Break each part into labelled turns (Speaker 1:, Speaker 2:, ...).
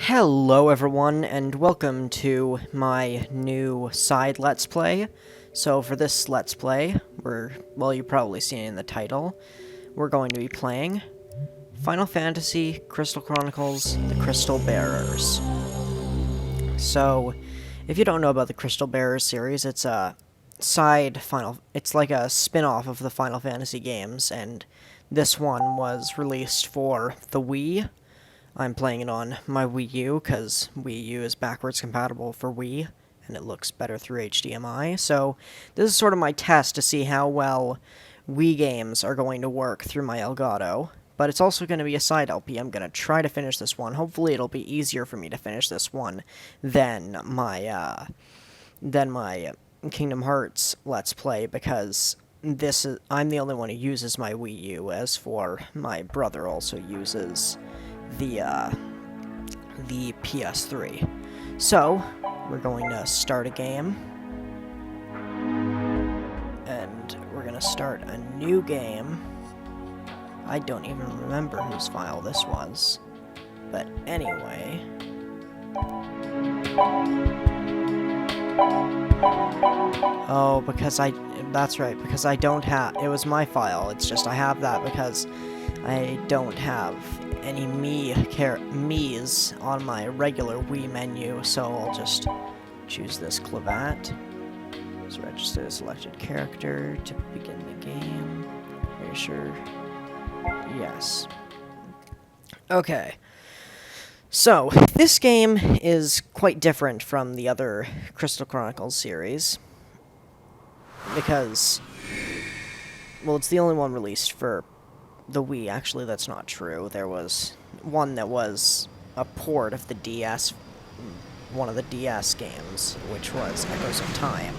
Speaker 1: Hello everyone, and welcome to my new side Let's Play. So for this Let's Play, you've probably seen it in the title, we're going to be playing Final Fantasy Crystal Chronicles, The Crystal Bearers. So, if you don't know about the Crystal Bearers series, it's a it's like a spin-off of the Final Fantasy games, and this one was released for the Wii. I'm playing it on my Wii U, because Wii U is backwards compatible for Wii, and it looks better through HDMI, so this is sort of my test to see how well Wii games are going to work through my Elgato, but it's also going to be a side LP. I'm going to try to finish this one. Hopefully it'll be easier for me to finish this one than my Kingdom Hearts Let's Play, because I'm the only one who uses my Wii U, as for my brother also uses the PS3. So, we're going to start a game, and we're going to start a new game. I don't even remember whose file this was, but anyway. Oh, that's right, because I don't have, it was my file, it's just I have that because I don't have any Mii's on my regular Wii menu, so I'll just choose this clavat. Let's register the selected character to begin the game. Are you sure? Yes. Okay. So, this game is quite different from the other Crystal Chronicles series, because, well, it's the only one released for the Wii. Actually, that's not true. There was one that was a port of the DS, one of the DS games, which was Echoes of Time.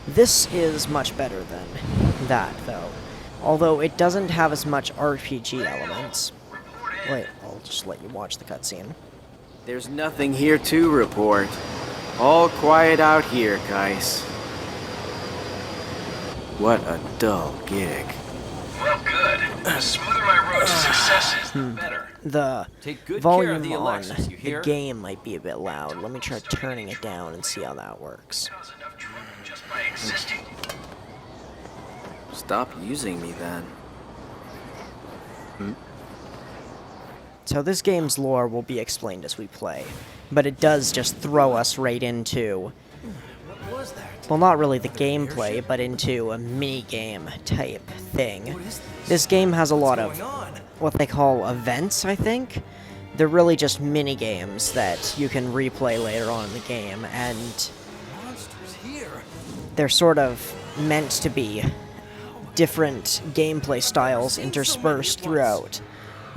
Speaker 1: This is much better than that, though, although it doesn't have as much RPG elements. Wait, I'll just let you watch the cutscene.
Speaker 2: There's nothing here to report. All quiet out here, guys. What a dull gig.
Speaker 3: Well, good. The smoother my road to success is, the better.
Speaker 1: The
Speaker 4: Take good
Speaker 1: volume
Speaker 4: care of the
Speaker 1: on
Speaker 4: Alexis, you
Speaker 1: the
Speaker 4: hear?
Speaker 1: game might be a bit loud. Let me try turning it down and see how that works.
Speaker 3: Cause enough trouble just by existing.
Speaker 2: Stop using me then.
Speaker 1: So this game's lore will be explained as we play, but it does just throw us right into,
Speaker 4: What was that?
Speaker 1: well, not really the gameplay, but into a mini-game type thing. This game has a lot of what they call events, I think. They're really just mini-games that you can replay later on in the game, and
Speaker 4: Monsters here.
Speaker 1: they're sort of meant to be different gameplay styles interspersed throughout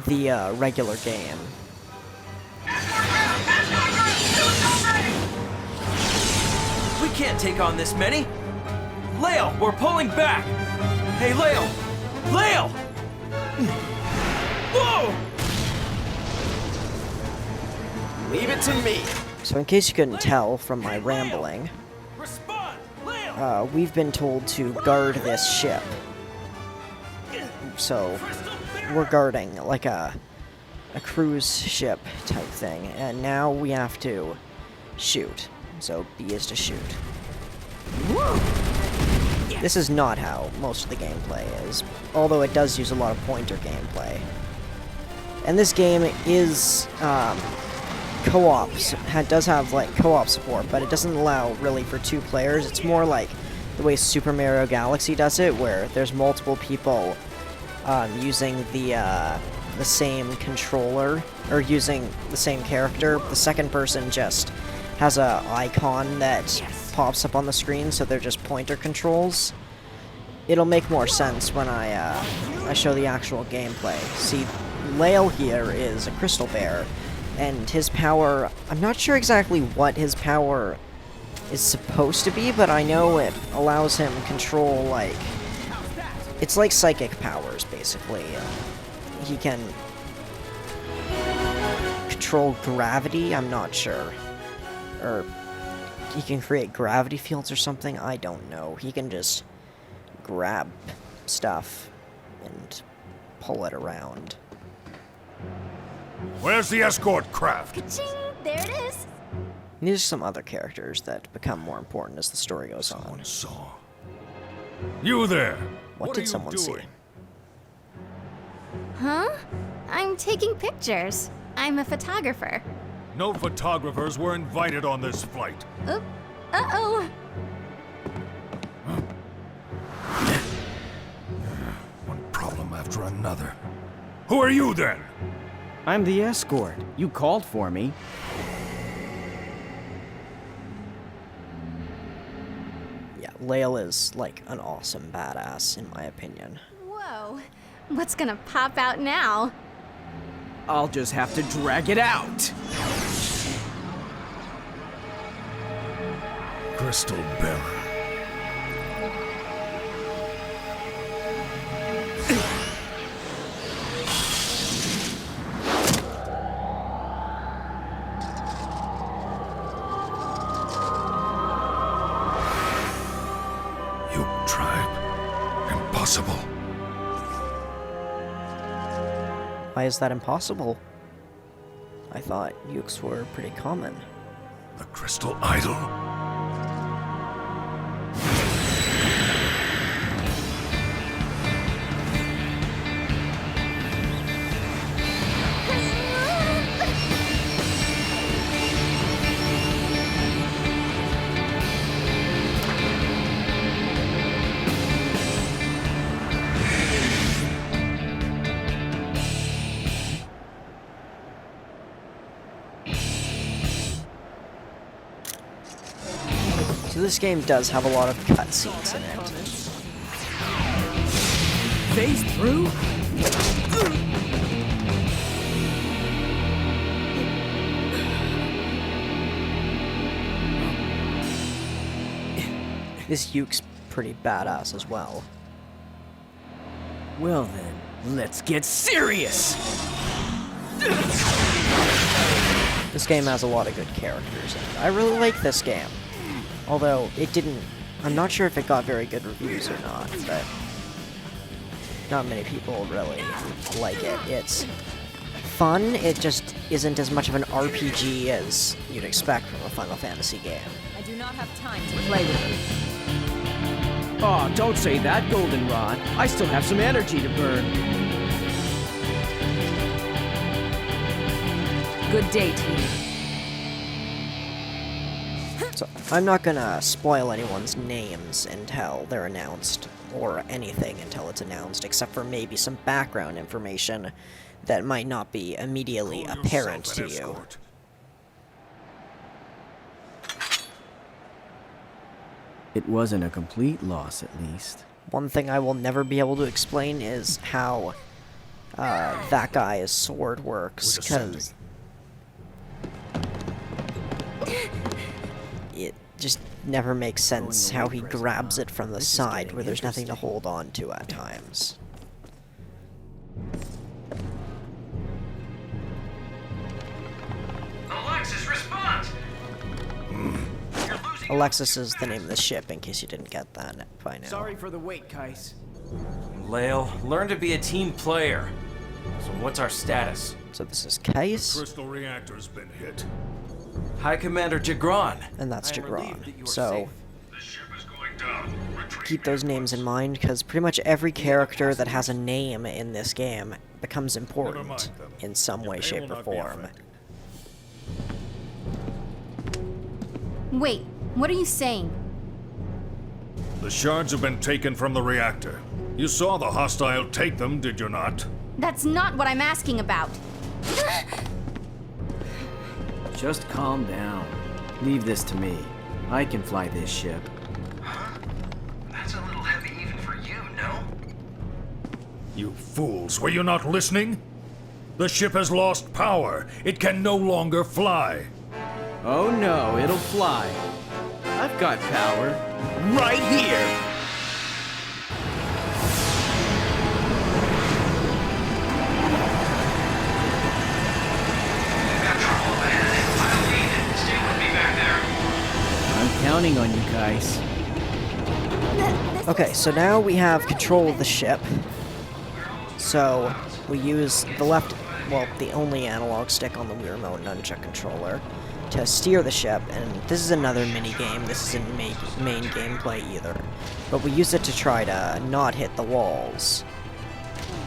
Speaker 1: the regular game.
Speaker 4: We can't take on this many. Leo, we're pulling back. Hey, Leo! Leo! Whoa!
Speaker 2: Leave it to me.
Speaker 1: So in case you couldn't tell from my rambling,
Speaker 4: Respond, Leo!
Speaker 1: we've been told to guard this ship. So we're guarding like a cruise ship type thing, and now we have to shoot. So B is to shoot. This is not how most of the gameplay is, although it does use a lot of pointer gameplay. And this game is co-op. It does have like co-op support, but it doesn't allow really for 2 players. It's more like the way Super Mario Galaxy does it, where there's multiple people using the same controller, or using the same character. The second person just has a icon that pops up on the screen, so they're just pointer controls. It'll make more sense when I show the actual gameplay. See, Lale here is a crystal bear, and his power, I'm not sure exactly what his power is supposed to be, but I know it allows him control, like, it's like psychic powers, basically. He can control gravity, I'm not sure. Or he can create gravity fields or something, I don't know. He can just grab stuff and pull it around.
Speaker 5: Where's the escort craft?
Speaker 6: Ka-ching! There it is.
Speaker 1: These are some other characters that become more important as the story goes on.
Speaker 5: Someone saw. You there!
Speaker 1: What
Speaker 5: are
Speaker 1: did
Speaker 5: you
Speaker 1: someone see?
Speaker 5: doing?
Speaker 6: Huh? I'm taking pictures. I'm a photographer.
Speaker 5: No photographers were invited on this flight.
Speaker 6: Oop. Uh-oh.
Speaker 5: One problem after another. Who are you then?
Speaker 2: I'm the escort. You called for me.
Speaker 1: Yeah, Lael is like an awesome badass in my opinion.
Speaker 6: Whoa. What's gonna pop out now?
Speaker 2: I'll just have to drag it out.
Speaker 5: Crystal Bearer. You tribe. Impossible.
Speaker 1: Why is that impossible? I thought Ukes were pretty common.
Speaker 5: The Crystal Idol?
Speaker 1: So this game does have a lot of cutscenes in it.
Speaker 2: Phase through?
Speaker 1: This Uke's pretty badass as well.
Speaker 2: Well then, let's get serious!
Speaker 1: This game has a lot of good characters in it. I really like this game. Although, it didn't... I'm not sure if it got very good reviews or not, but... not many people really like it. It's fun, it just isn't as much of an RPG as you'd expect from a Final Fantasy game.
Speaker 7: I do not have time to play with you.
Speaker 2: Aw, don't say that, Goldenrod. I still have some energy to burn.
Speaker 7: Good day, team.
Speaker 1: So, I'm not gonna spoil anyone's names until they're announced, or anything until it's announced, except for maybe some background information that might not be immediately
Speaker 5: Call
Speaker 1: apparent
Speaker 5: yourself
Speaker 1: to
Speaker 5: an
Speaker 1: you.
Speaker 5: escort.
Speaker 2: It wasn't a complete loss, at least.
Speaker 1: One thing I will never be able to explain is how that guy's sword works,
Speaker 5: We're descending.
Speaker 1: because it just never makes sense how he grabs it from the
Speaker 2: This is
Speaker 1: side
Speaker 2: getting
Speaker 1: where there's nothing to
Speaker 2: interesting.
Speaker 1: hold on to at times.
Speaker 3: Alexis, respond! You're losing.
Speaker 1: Alexis is the name of the ship, in case you didn't get that by now.
Speaker 2: Sorry for the wait, Kais.
Speaker 4: Lael, learn to be a team player. So what's our status?
Speaker 1: So this is Kais,
Speaker 5: Crystal reactor's been hit.
Speaker 4: High Commander Jagron.
Speaker 1: and that's
Speaker 4: I am relieved
Speaker 1: Jagron.
Speaker 4: that you are
Speaker 1: So
Speaker 4: safe.
Speaker 3: The ship is going down. Retreat.
Speaker 1: keep those names in mind, because pretty much every character that has a name in this game becomes important
Speaker 5: mind them.
Speaker 1: in some way,
Speaker 5: Your pay
Speaker 1: shape,
Speaker 5: will
Speaker 1: or
Speaker 5: not be
Speaker 1: form.
Speaker 5: affected.
Speaker 6: Wait, what are you saying?
Speaker 5: The shards have been taken from the reactor. You saw the hostile take them, did you not?
Speaker 6: That's not what I'm asking about.
Speaker 2: Just calm down. Leave this to me. I can fly this ship.
Speaker 3: That's a little heavy even for you, no?
Speaker 5: You fools, were you not listening? The ship has lost power. It can no longer fly.
Speaker 2: Oh no, it'll fly. I've got power. Right here!
Speaker 3: Got trouble up ahead. I'll lead. Stay with me back there.
Speaker 2: I'm counting on you guys.
Speaker 1: Okay, so now we have control of the ship. So we use the left, well, the only analog stick on the Wii Remote nunchuck controller to steer the ship, and this is another mini-game. This isn't main gameplay either. But we use it to try to not hit the walls.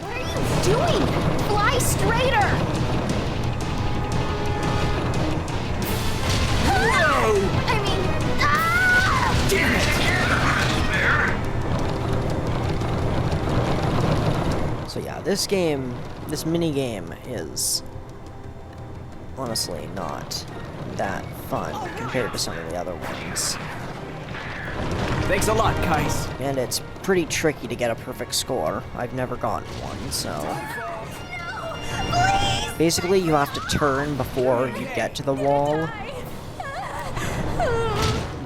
Speaker 6: What are you doing? Fly straighter! Whoa! I mean, ah!
Speaker 3: Damn it!
Speaker 1: So yeah, this mini-game is honestly not that fun compared to some of the other ones.
Speaker 2: Thanks a lot, guys.
Speaker 1: And it's pretty tricky to get a perfect score. I've never gotten one, so... Basically, you have to turn before you get to the wall,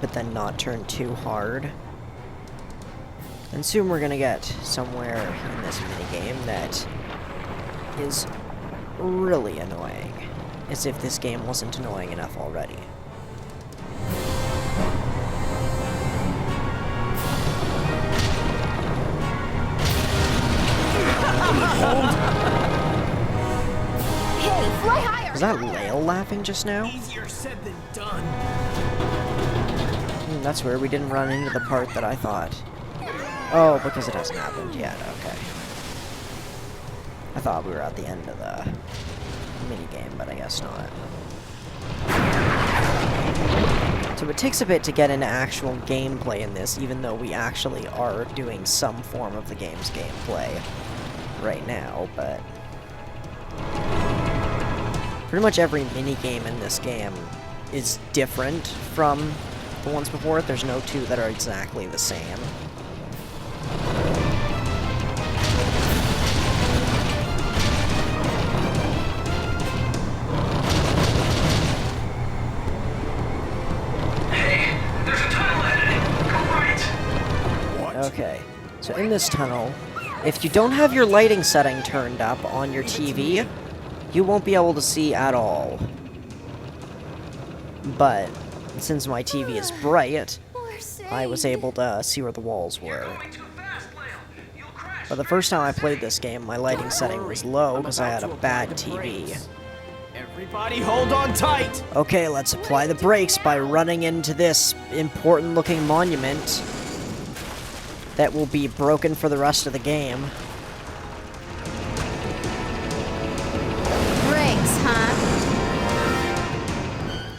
Speaker 1: but then not turn too hard. And soon we're gonna get somewhere in this minigame that is really annoying. As if this game wasn't annoying enough already.
Speaker 6: Hey, fly higher!
Speaker 1: Was that Lael laughing just now?
Speaker 4: Easier said than done.
Speaker 1: That's where we didn't run into the part that I thought. Oh, because it hasn't happened yet, okay. I thought we were at the end of the minigame, but I guess not. So it takes a bit to get into actual gameplay in this, even though we actually are doing some form of the game's gameplay right now, but... Pretty much every minigame in this game is different from the ones before it. There's no two that are exactly the same. Okay, so in this tunnel, if you don't have your lighting setting turned up on your TV, you won't be able to see at all. But since my TV is bright, I was able to see where the walls were. But the first time I played this game, my lighting setting was low because I had a bad TV.
Speaker 2: Everybody hold on tight!
Speaker 1: Okay, let's apply the brakes by running into this important-looking monument that will be broken for the rest of the game.
Speaker 6: Brakes, huh?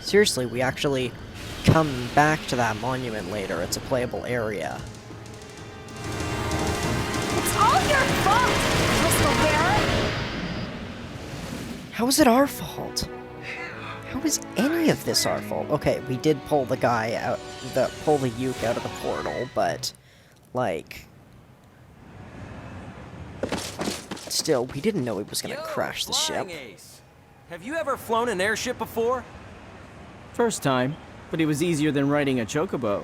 Speaker 1: Seriously, we actually come back to that monument later. It's a playable area.
Speaker 6: It's all your fault, Crystal Bearer!
Speaker 1: How is it our fault? How is any of this our fault? Okay, we did pull the guy out, pull the Uke out of the portal, but... like, still, we didn't know he was gonna crash the ship.
Speaker 4: Ace. Have you ever flown an airship before?
Speaker 2: First time, but it was easier than riding a chocobo.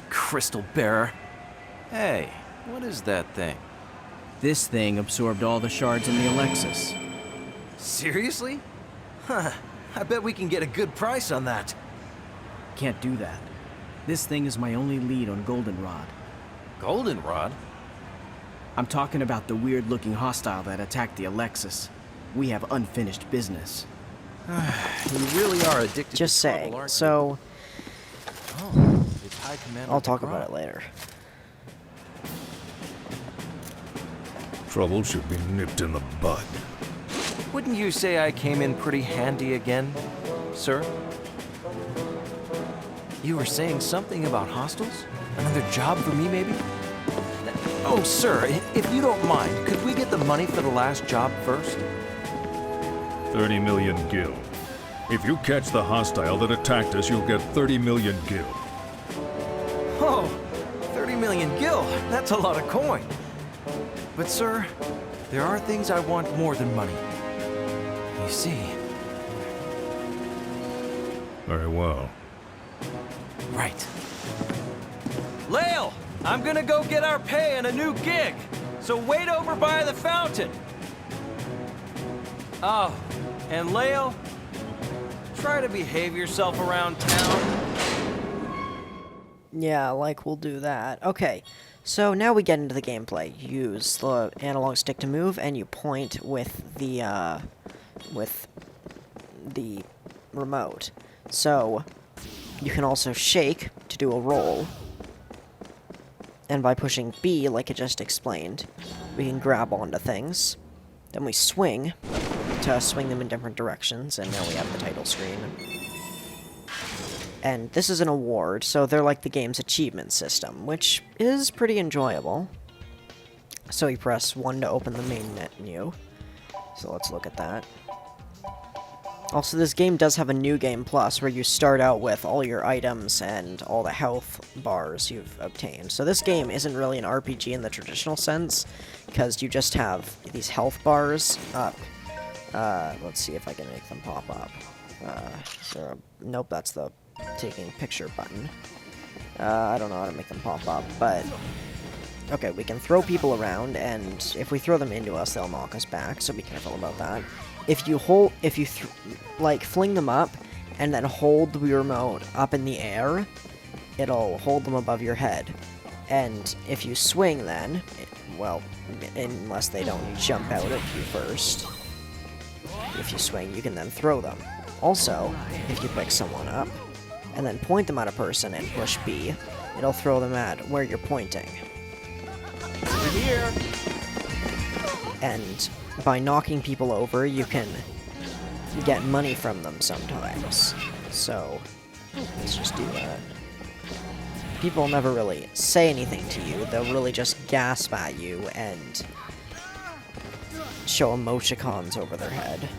Speaker 4: Crystal Bearer. Hey, what is that thing?
Speaker 2: This thing absorbed all the shards in the Alexis.
Speaker 4: Seriously? Huh, I bet we can get a good price on that.
Speaker 2: Can't do that. This thing is my only lead on Goldenrod.
Speaker 4: Goldenrod?
Speaker 2: I'm talking about the weird-looking hostile that attacked the Alexis. We have unfinished business.
Speaker 4: You really are addicted
Speaker 1: Just
Speaker 4: to trouble,
Speaker 1: saying,
Speaker 4: aren't you?
Speaker 1: so...
Speaker 4: Oh, it's High Commander
Speaker 1: I'll talk about
Speaker 4: DeGrom.
Speaker 1: it later.
Speaker 5: Trouble should be nipped in the bud.
Speaker 4: Wouldn't you say I came in pretty handy again, sir? You were saying something about hostels? Another job for me, maybe? Oh, sir, if you don't mind, could we get the money for the last job first?
Speaker 5: 30 million gil. If you catch the hostile that attacked us, you'll get 30 million gil.
Speaker 4: Oh, 30 million gil. That's a lot of coin. But, sir, there are things I want more than money. You see.
Speaker 5: Very well.
Speaker 4: Right. Lael, I'm gonna go get our pay and a new gig. So wait over by the fountain. Oh, and Lael, try to behave yourself around town.
Speaker 1: Yeah, like, we'll do that. Okay, So now we get into the gameplay. You use the analog stick to move, and you point with the remote. So you can also shake to do a roll. And by pushing B, like I just explained, we can grab onto things. Then we swing to swing them in different directions, and now we have the title screen. And this is an award, so they're like the game's achievement system, which is pretty enjoyable. So you press 1 to open the main menu. So let's look at that. Also, this game does have a New Game Plus, where you start out with all your items and all the health bars you've obtained. So this game isn't really an RPG in the traditional sense, because you just have these health bars up. Let's see if I can make them pop up. Nope, that's the taking picture button. I don't know how to make them pop up, but... Okay, we can throw people around, and if we throw them into us, they'll knock us back, so be careful about that. If you fling them up, and then hold the remote up in the air, it'll hold them above your head. And if you swing then, well, unless they don't jump out at you first, if you swing, you can then throw them. Also, if you pick someone up, and then point them at a person and push B, it'll throw them at where you're pointing.
Speaker 2: Here.
Speaker 1: And by knocking people over, you can get money from them sometimes. So, let's just do that. People never really say anything to you, they'll really just gasp at you and show emoticons over their head.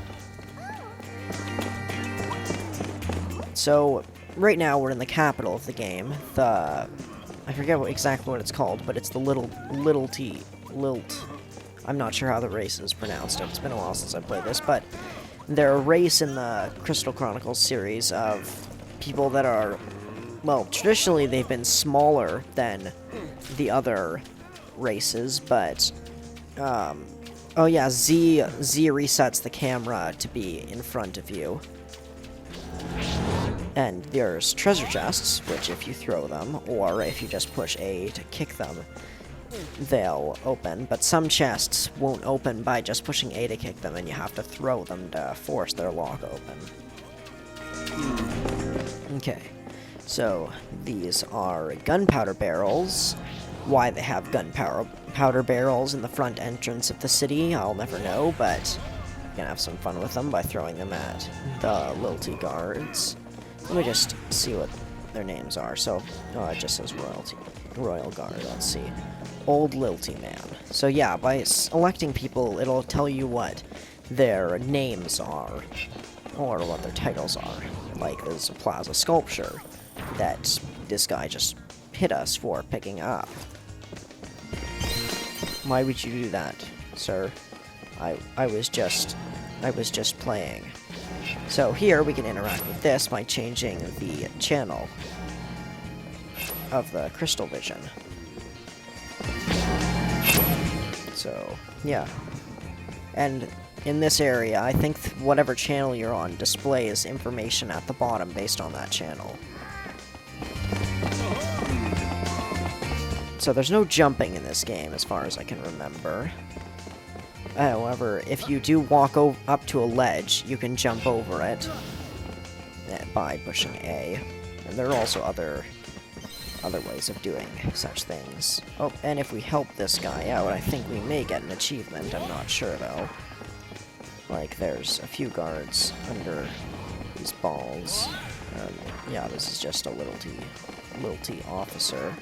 Speaker 1: So, right now we're in the capital of the game, I forget exactly what it's called, but it's the Lilt. I'm not sure how the race is pronounced. It's been a while since I played this, but they're a race in the Crystal Chronicles series of people that are, well, traditionally they've been smaller than the other races, but, oh yeah, Z resets the camera to be in front of you. And there's treasure chests, which if you throw them, or if you just push A to kick them, they'll open. But some chests won't open by just pushing A to kick them, and you have to throw them to force their lock open. Okay, so these are gunpowder barrels. Why they have gunpowder barrels in the front entrance of the city, I'll never know, but you can have some fun with them by throwing them at the Lilty guards. Let me just see what their names are. So, it just says Royal Guard. Let's see. Old Lilty Man. So yeah, by selecting people, it'll tell you what their names are, or what their titles are. Like, there's a plaza sculpture that this guy just hit us for picking up. Why would you do that, sir? I was just playing. So here we can interact with this by changing the channel of the crystal vision. So, yeah. And in this area, I think whatever channel you're on displays information at the bottom based on that channel. So there's no jumping in this game, as far as I can remember. However, if you do walk up to a ledge, you can jump over it by pushing A. And there are also other ways of doing such things. Oh, and if we help this guy out, I think we may get an achievement. I'm not sure, though. Like, there's a few guards under these balls. Yeah, this is just a Lilty officer.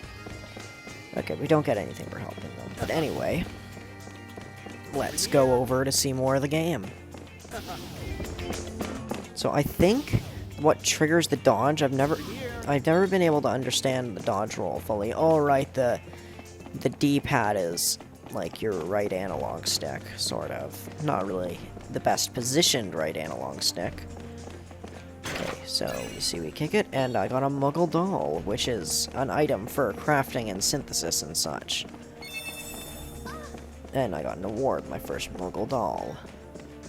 Speaker 1: Okay, we don't get anything for helping them. But anyway, let's go over to see more of the game. So I think what triggers the dodge, I've never been able to understand the dodge roll fully. Oh, right, the D-pad is like your right analog stick, sort of. Not really the best positioned right analog stick. Okay, so you see we kick it, and I got a Muggle doll, which is an item for crafting and synthesis and such. And I got an award, my first Muggle doll.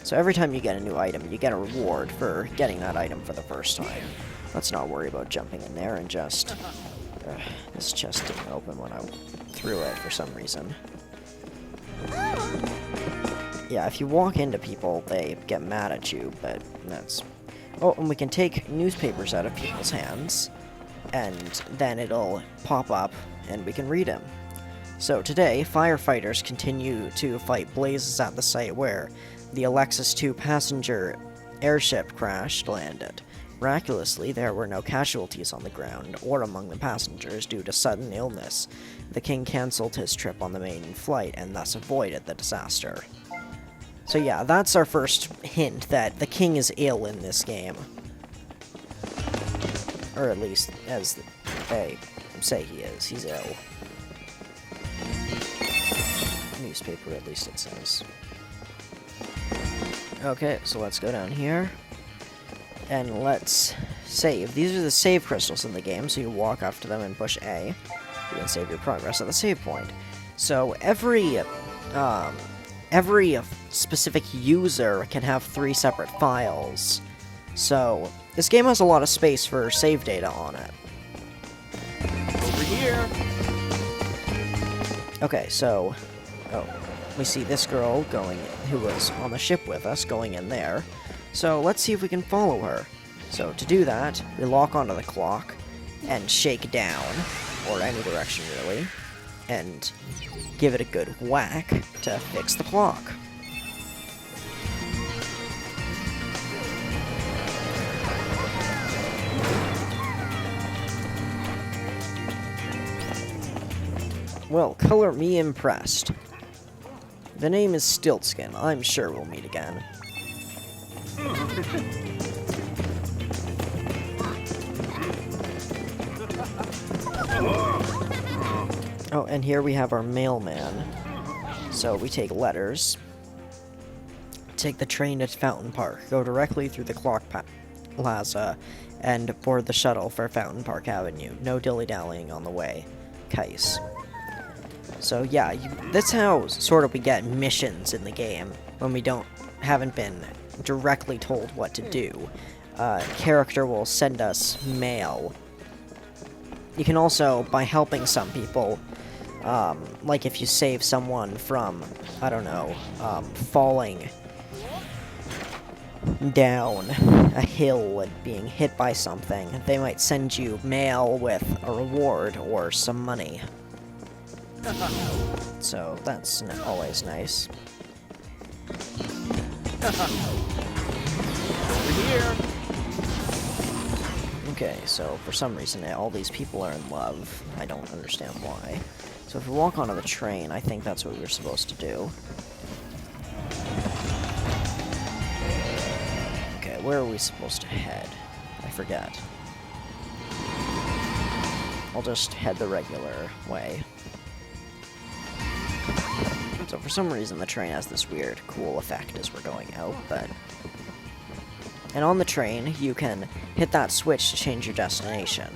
Speaker 1: So every time you get a new item, you get a reward for getting that item for the first time. Let's not worry about jumping in there and just This chest didn't open when I threw it for some reason. Yeah, if you walk into people, they get mad at you, but that's... Oh, and we can take newspapers out of people's hands, and then it'll pop up, and we can read them. So today, firefighters continue to fight blazes at the site where the Alexis II passenger airship landed. Miraculously, there were no casualties on the ground or among the passengers due to sudden illness. The king cancelled his trip on the main flight and thus avoided the disaster. So yeah, that's our first hint that the king is ill in this game. Or at least, as they say he is. He's ill. Newspaper, at least it says. Okay, so let's go down here. And let's save. These are the save crystals in the game, so you walk up to them and push A. You can save your progress at the save point. So every specific user can have 3 separate files. So this game has a lot of space for save data on it.
Speaker 4: Over here.
Speaker 1: Okay, so we see this girl who was on the ship with us, going in there. So let's see if we can follow her. So to do that, we lock onto the clock and shake down, or any direction really, and give it a good whack to fix the clock. Well, color me impressed. The name is Stiltskin. I'm sure we'll meet again. Oh, and here we have our mailman. So we take letters, take the train to Fountain Park, go directly through the Clock Plaza, and board the shuttle for Fountain Park Avenue. No dilly-dallying on the way. Kais. So yeah, that's how sort of we get missions in the game when we haven't been directly told what to do. Character will send us mail. You can also, by helping some people, like if you save someone from, I don't know, falling down a hill and being hit by something, they might send you mail with a reward or some money. So that's always nice.
Speaker 4: Over here.
Speaker 1: Okay, so for some reason all these people are in love. I don't understand why. So if we walk onto the train, I think that's what we're supposed to do. Okay, where are we supposed to head? I forget. I'll just head the regular way. So for some reason the train has this weird, cool effect as we're going out, but... And on the train, you can hit that switch to change your destination.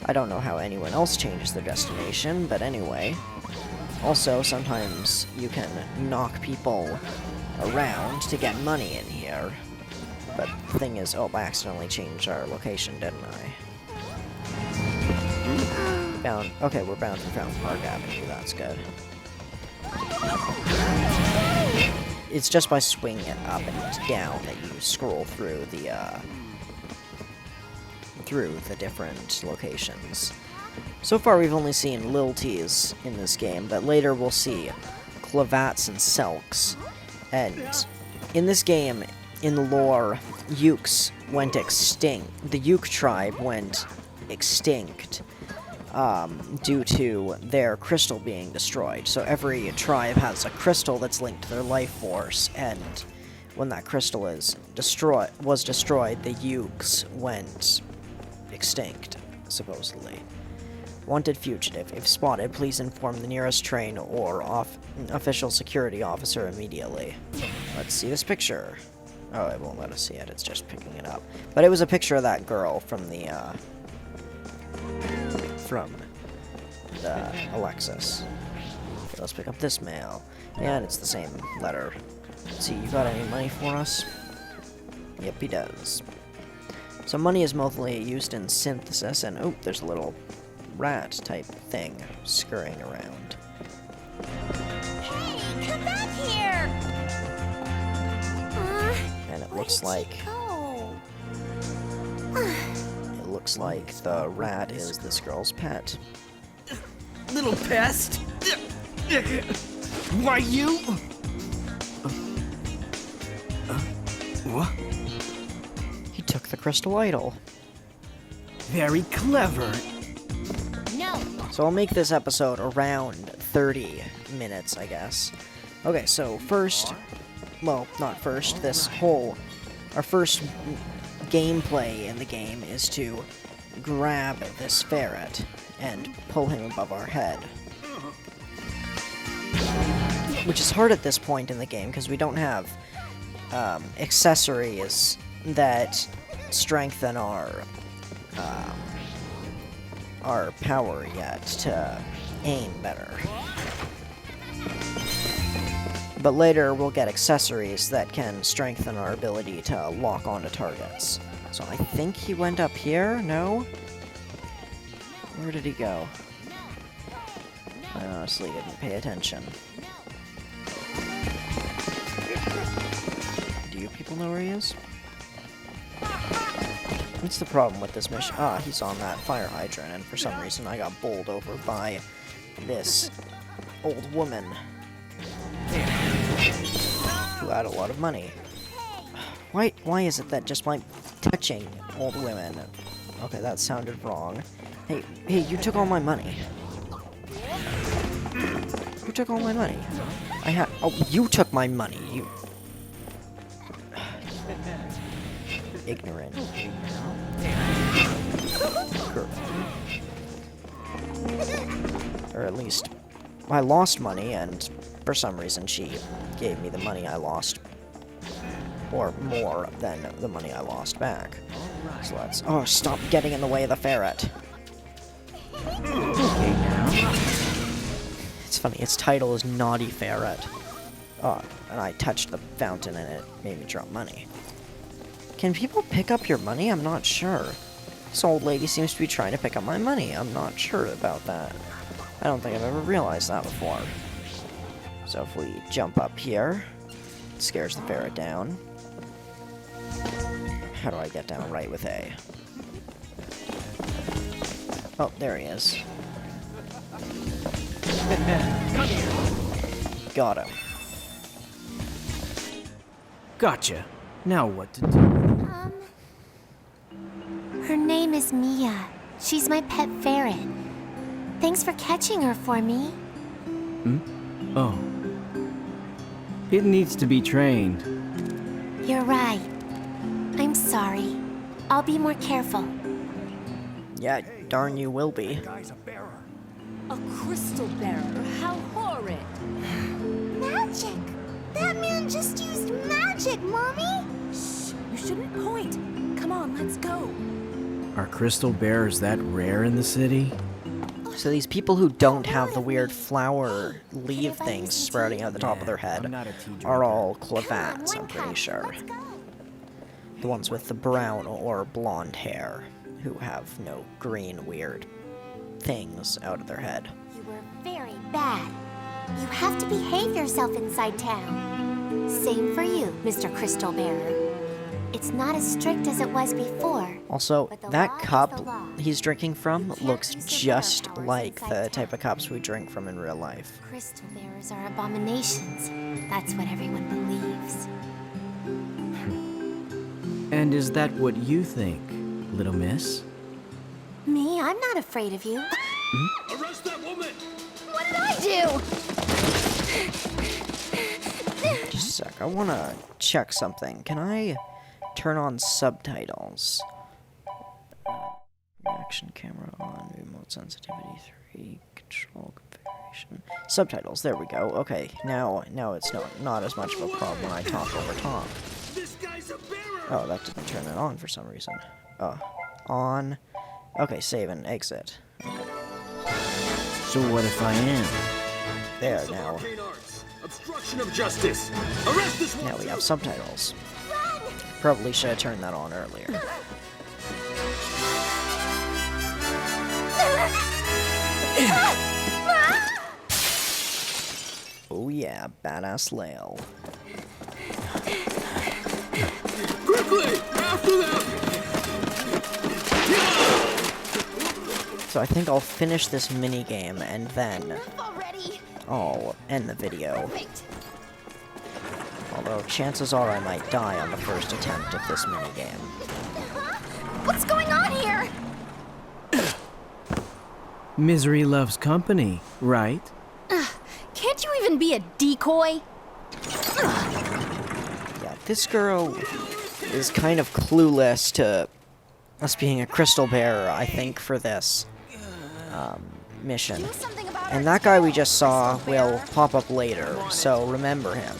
Speaker 1: I don't know how anyone else changes their destination, but anyway. Also, sometimes you can knock people around to get money in here. But the thing is, oh, I accidentally changed our location, didn't I? Okay, we're bound for Fountain Park Avenue, that's good. It's just by swinging it up and down that you scroll through the different locations. So far we've only seen Lilties in this game, but later we'll see Clavats and Selks. And in this game, in the lore, Ukes went extinct. The Uke tribe went extinct due to their crystal being destroyed. So every tribe has a crystal that's linked to their life force, and when that crystal was destroyed, the Ukes went extinct, supposedly. Wanted fugitive. If spotted, please inform the nearest train or official security officer immediately. Let's see this picture. Oh, it won't let us see it. It's just picking it up. But it was a picture of that girl from the Alexis. Okay, let's pick up this mail. And it's the same letter. Let's see, you got any money for us? Yep, he does. So money is mostly used in synthesis, and oh, there's a little rat type thing scurrying around.
Speaker 6: Hey, come back here!
Speaker 1: And it looks like the rat is this girl's pet.
Speaker 2: Little pest! Why you? What?
Speaker 1: He took the crystal idol.
Speaker 2: Very clever.
Speaker 6: No!
Speaker 1: So I'll make this episode around 30 minutes, I guess. Okay, so first, well, not first, our first gameplay in the game is to grab this ferret and pull him above our head. Which is hard at this point in the game, because we don't have accessories that strengthen our power yet to aim better. But later we'll get accessories that can strengthen our ability to lock onto targets. So I think he went up here? No? Where did he go? I honestly didn't pay attention. Do you people know where he is? What's the problem with this mission? Ah, he's on that fire hydrant, and for some reason I got bowled over by this old woman who had a lot of money. Why is it that just by touching old women... Okay, that sounded wrong. Hey, you took all my money. Who took all my money? Oh, you took my money, you... Ignorant. Girl. Or at least, I lost money, and for some reason she gave me the money I lost. Or more than the money I lost back. So let's... Oh, stop getting in the way of the ferret. Okay, now. It's funny, its title is Naughty Ferret. Oh, and I touched the fountain and it made me drop money. Can people pick up your money? I'm not sure. This old lady seems to be trying to pick up my money. I'm not sure about that. I don't think I've ever realized that before. So if we jump up here, it scares the ferret down. How do I get down right with A? Oh, there he is. Got him.
Speaker 2: Gotcha. Now what to do?
Speaker 6: Her name is Mia. She's my pet ferret. Thanks for catching her for me.
Speaker 2: Oh. It needs to be trained.
Speaker 6: You're right. I'm sorry. I'll be more careful.
Speaker 1: Yeah, darn you will be.
Speaker 7: A crystal bearer? How horrid!
Speaker 6: Magic! That man just used magic, Mommy!
Speaker 7: Shh! You shouldn't point. Come on, let's go.
Speaker 2: Are crystal bearers that rare in the city?
Speaker 1: So these people who don't have the weird flower leaf things sprouting out the top of their head
Speaker 2: I'm not a tea
Speaker 1: are
Speaker 2: drinker.
Speaker 1: all Clavats, I'm pretty sure. The ones with the brown or blonde hair, who have no green weird things out of their head.
Speaker 6: You were very bad. You have to behave yourself inside town. Same for you, Mr. Crystal Bearer. It's not as strict as it was before.
Speaker 1: Also,
Speaker 6: But the
Speaker 1: that
Speaker 6: law is
Speaker 1: cup
Speaker 6: the law.
Speaker 1: he's drinking from
Speaker 6: You can't
Speaker 1: looks
Speaker 6: use the
Speaker 1: just
Speaker 6: willpower
Speaker 1: like
Speaker 6: inside
Speaker 1: the type of
Speaker 6: town.
Speaker 1: cups we drink from in real life.
Speaker 6: Crystal Bearers are abominations. That's what everyone believes.
Speaker 2: And is that what you think, little miss?
Speaker 6: Me? I'm not afraid of you.
Speaker 5: Arrest that woman!
Speaker 6: What did I do?
Speaker 1: Just a sec, I want to check something. Can I turn on subtitles? Action camera on, remote sensitivity 3, control configuration. Subtitles, there we go. Okay, now it's not as much of a problem when I talk over top.
Speaker 5: This guy's a bearer!
Speaker 1: Oh, that didn't turn it on for some reason. On. Okay, save and exit.
Speaker 2: So what if I am?
Speaker 1: There, now.
Speaker 5: Arcane arts. Obstruction of justice. Arrest this
Speaker 1: Now we have subtitles. Probably should have turned that on earlier. Oh yeah, badass Lale. So I think I'll finish this mini game and then I'll end the video. Although chances are I might die on the first attempt of this mini game.
Speaker 6: What's going on here?
Speaker 2: Misery loves company, right?
Speaker 7: Can't you even be a decoy?
Speaker 1: Yeah, this girl is kind of clueless to us being a crystal bearer, I think, for this mission.
Speaker 6: Do something about
Speaker 1: And
Speaker 6: our
Speaker 1: that guy we
Speaker 6: tail,
Speaker 1: just saw
Speaker 6: crystal
Speaker 1: will
Speaker 6: bearer.
Speaker 1: pop up later, so remember him.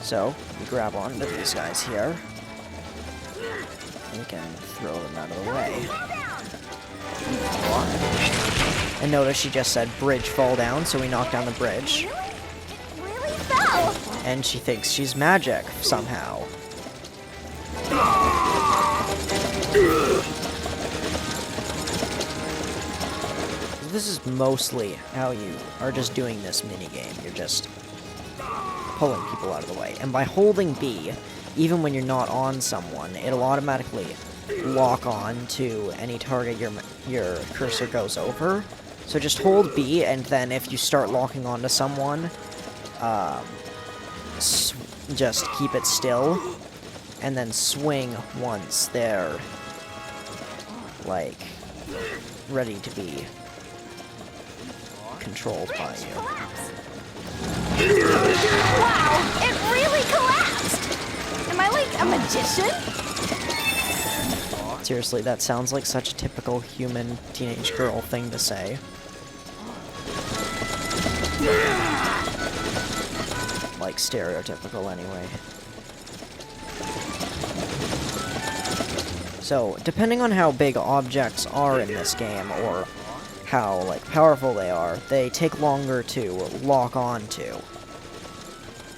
Speaker 1: So, we grab onto these guys here. We can throw them out of the way. And notice she just said bridge fall down, so we knock down the bridge.
Speaker 6: Really? It really fell.
Speaker 1: And she thinks she's magic, somehow. This is mostly how you are just doing this minigame. You're just pulling people out of the way. And by holding B, even when you're not on someone, it'll automatically lock on to any target your cursor goes over. So just hold B, and then if you start locking onto someone, just keep it still, and then swing once they're, like, ready to be controlled by you.
Speaker 6: Wow, it really collapsed. Am I like a magician?
Speaker 1: Seriously, that sounds like such a typical human teenage girl thing to say. Like, stereotypical anyway. So, depending on how big objects are in this game, or how, like, powerful they are, they take longer to lock onto.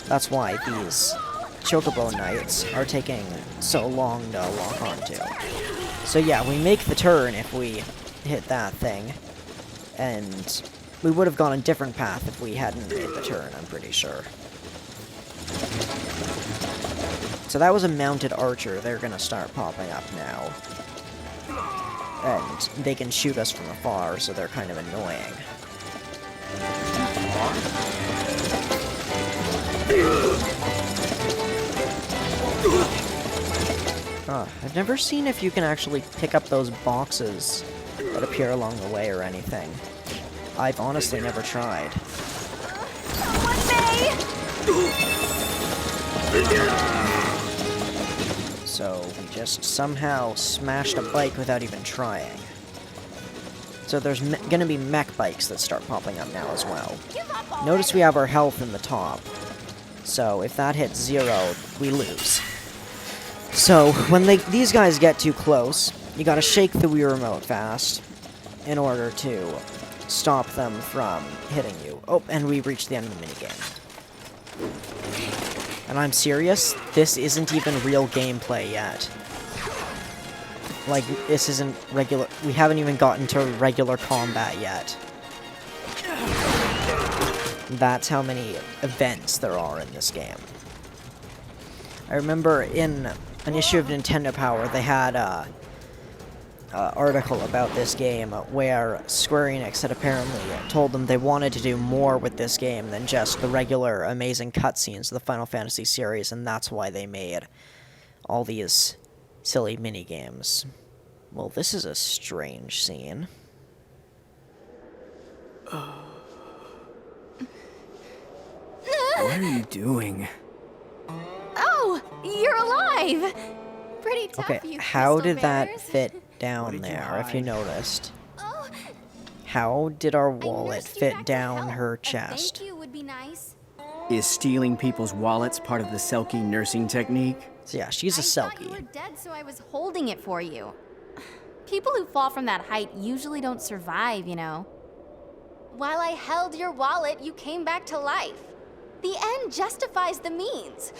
Speaker 1: That's why these Chocobo Knights are taking so long to lock onto. So yeah, we make the turn if we hit that thing, and we would have gone a different path if we hadn't made the turn, I'm pretty sure. So that was a mounted archer. They're gonna start popping up now. And they can shoot us from afar, so they're kind of annoying. I've never seen if you can actually pick up those boxes that appear along the way or anything. I've honestly never tried.
Speaker 6: One day.
Speaker 1: So we just somehow smashed a bike without even trying. So there's gonna be mech bikes that start popping up now as well. Notice we have our health in the top. So if that hits 0, we lose. So when these guys get too close, you gotta shake the Wii Remote fast in order to stop them from hitting you. Oh, and we reached the end of the minigame. And I'm serious, this isn't even real gameplay yet. Like, this isn't regular. We haven't even gotten to regular combat yet. That's how many events there are in this game. I remember in an issue of Nintendo Power, they had a article about this game where Square Enix had apparently told them they wanted to do more with this game than just the regular amazing cutscenes of the Final Fantasy series, and that's why they made all these silly mini-games. Well, this is a strange scene.
Speaker 2: What are you doing?
Speaker 6: Oh, you're alive. Pretty tough,
Speaker 1: Okay,
Speaker 6: you
Speaker 1: how
Speaker 6: crystal
Speaker 1: did that
Speaker 6: bearers.
Speaker 1: fit down
Speaker 2: did you
Speaker 1: there, if you
Speaker 2: hide?
Speaker 1: noticed?
Speaker 6: Oh,
Speaker 1: How did our
Speaker 6: I
Speaker 1: wallet
Speaker 6: nursed you
Speaker 1: fit
Speaker 6: back to
Speaker 1: down
Speaker 6: health.
Speaker 1: her
Speaker 6: A
Speaker 1: chest?
Speaker 6: thank you would be nice.
Speaker 2: Is stealing people's wallets part of the Selkie nursing technique?
Speaker 1: So yeah, she's a
Speaker 8: I thought you
Speaker 1: Selkie.
Speaker 8: were dead, so I was holding it for you. People who fall from that height usually don't survive, you know.
Speaker 6: While I held your wallet, you came back to life. The end justifies the means.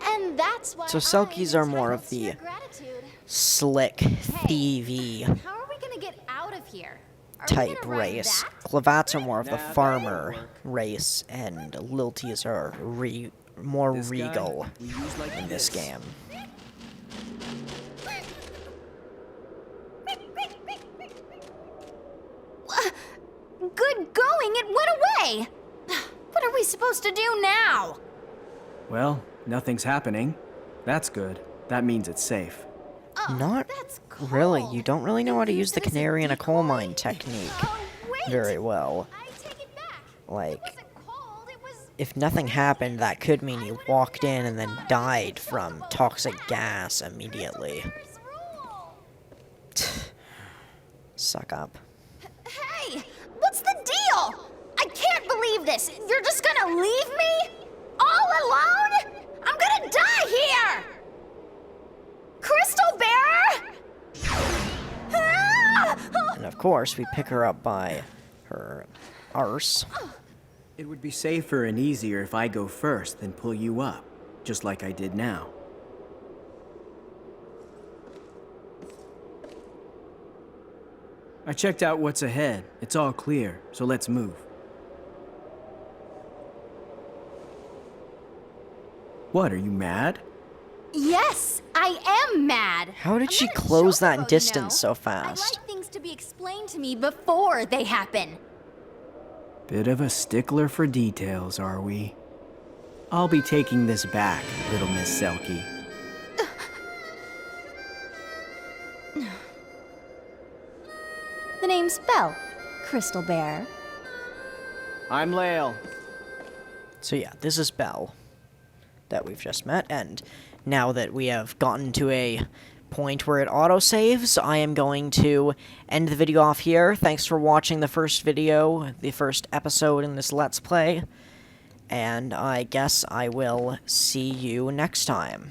Speaker 6: And that's why
Speaker 1: So Selkies are more of the
Speaker 6: gratitude.
Speaker 1: slick, thievy.
Speaker 8: How are we gonna get out of here?
Speaker 1: type
Speaker 8: gonna ride
Speaker 1: race.
Speaker 8: that?
Speaker 1: Clavats are more of the
Speaker 2: Nah, that'll
Speaker 1: farmer
Speaker 2: work.
Speaker 1: race, and Lilties are more
Speaker 2: This guy,
Speaker 1: regal
Speaker 2: we use like
Speaker 1: in this game.
Speaker 8: Good going, it went away! What are we supposed to do now?
Speaker 2: Well, nothing's happening. That's good. That means it's safe.
Speaker 1: Not
Speaker 8: That's
Speaker 1: really.
Speaker 8: cold.
Speaker 1: You don't really know how to use the
Speaker 8: Use it as a
Speaker 1: canary in a coal
Speaker 8: decoy?
Speaker 1: mine technique
Speaker 8: Oh, wait.
Speaker 1: very well.
Speaker 8: I take it back.
Speaker 1: Like,
Speaker 8: It wasn't cold, it was...
Speaker 1: if nothing happened, that could mean you walked in and then died from toxic gas immediately.
Speaker 8: First rule.
Speaker 1: Suck up.
Speaker 8: Hey, what's the deal? I can't believe this. You're just gonna leave me? All alone? I'm gonna die here! Crystal Bearer? Ah!
Speaker 1: And of course, we pick her up by her arse.
Speaker 2: It would be safer and easier if I go first than pull you up, just like I did now. I checked out what's ahead. It's all clear, so let's move. What, are you mad?
Speaker 8: Yes, I am mad.
Speaker 1: How did
Speaker 8: I'm
Speaker 1: she
Speaker 8: not a
Speaker 1: close that
Speaker 8: chocobo,
Speaker 1: distance
Speaker 8: you know.
Speaker 1: so fast?
Speaker 8: I like things to be explained to me before they happen.
Speaker 2: Bit of a stickler for details, are we? I'll be taking this back, little Miss Selkie.
Speaker 8: The name's Belle, Crystal Bearer.
Speaker 2: I'm Lael.
Speaker 1: So yeah, this is Belle that we've just met, and now that we have gotten to a point where it autosaves, I am going to end the video off here. Thanks for watching the first video, the first episode in this Let's Play, and I guess I will see you next time.